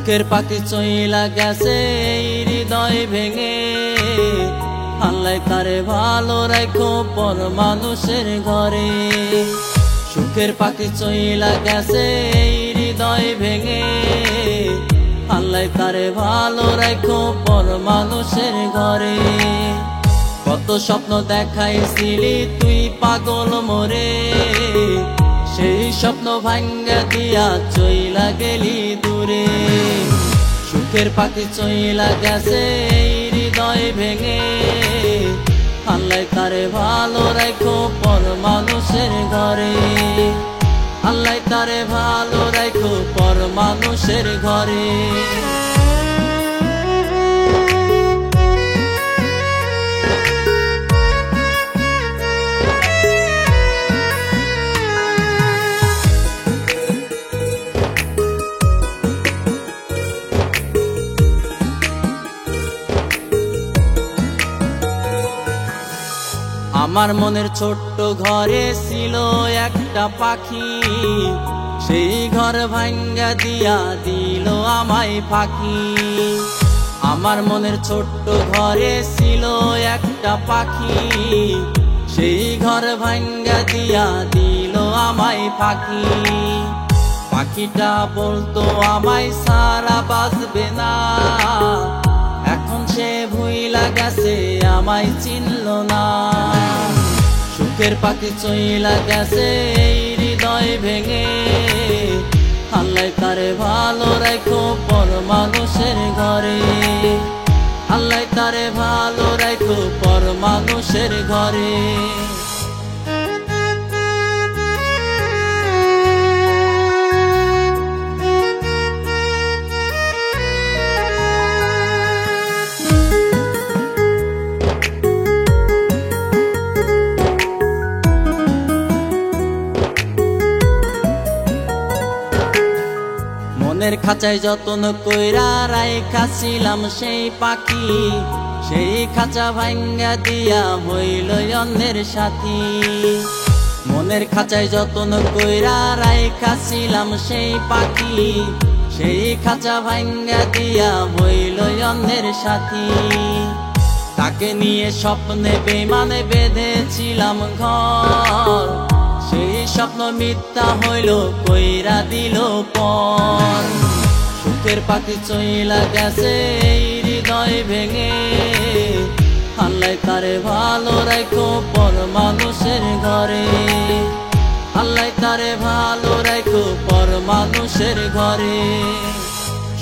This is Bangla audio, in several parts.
সুখের পাখি চইলা গেছে এই হৃদয় ভেঙে, আল্লাহ তারে ভালো রাখো পর মানুষের ঘরে। সুখের পাখি চইলা গেছে এই হৃদয় ভেঙে, আল্লাহ তারে ভালো রাখো পর মানুষের ঘরে। কত স্বপ্ন দেখাইছিলি তুই পাগল মোরে, সেই স্বপ্ন ভাঙ্গা দিয়া চইলা গেলি দূরে। সুখের পাখি চইলা গেছে এই হৃদয় ভেঙে, আল্লাহ তারে ভালো রাখো পর মানুষের ঘরে। আল্লাহ তারে ভালো রাখো পর মানুষের ঘরে। আমার মনের ছোট্ট ঘরে ছিল একটা পাখি, সেই ঘর ভাঙ্গা দিয়া দিল আমায় ফাঁকি। আমার মনের ছোট্ট ঘরে ছিল একটা পাখি, সেই ঘর ভাঙ্গা দিয়া দিল আমায় ফাঁকি। পাখিটা বলতো আমায় সারা বাঁচবে না, এখন সে ভুইলা গেছে আমায় চিনল না। সুখের পাখি চইলা গেছে এই হৃদয় ভেঙে, আল্লাহ তারে ভালো রাখো পর মানুষের ঘরে। আল্লাহ তারে ভালো রাখো পর মানুষের ঘরে। মনের খাঁচায় যতন কইরা রাইখাছিলাম সেই পাখি, সেই খাঁচা ভাঙ্গা দিয়া হইল অন্যের সাথী। মনের খাঁচায় যতন কইরা রাইখাছিলাম সেই পাখি, সেই খাঁচা ভাঙ্গা দিয়া হইল অন্যের সাথী। তাকে নিয়ে স্বপ্নে বেমানে বেঁধেছিলাম ঘর, সেই স্বপ্ন মিথ্যা হইল কইরা দিল পর। সুখের পাখি চইলা গেছে এই হৃদয় ভেঙে, আল্লাহ তারে ভালো রাখো পর মানুষের ঘরে। আল্লাহ তারে ভালো রাখো পর মানুষের ঘরে।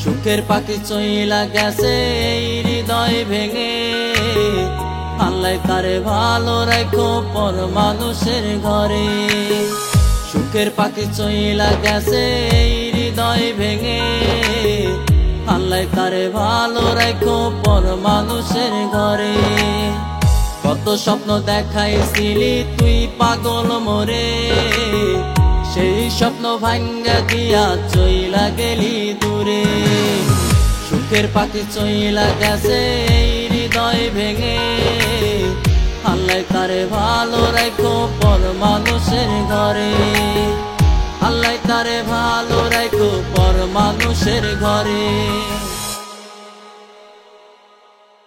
সুখের পাখি চইলা গেছে এই হৃদয় ভেঙে, আল্লাহ তারে ভালো রাখো পর মানুষের ঘরে। সুখের পাখি চইলা গেছে এই হৃদয় ভেঙে, আল্লাহ তারে ভালো রাখো পর মানুষের ঘরে। কত স্বপ্ন দেখাইছিলি তুই পাগল মোরে, সেই স্বপ্ন ভাঙ্গা দিয়া চইলা গেলি দূরে। সুখের পাখি চইলা গেছে এই হৃদয় ভেঙে, আল্লাহ তারে ভালো রাখো পর মানুষের ঘরে। আল্লাহ তারে ভালো রাখো পর মানুষের ঘরে।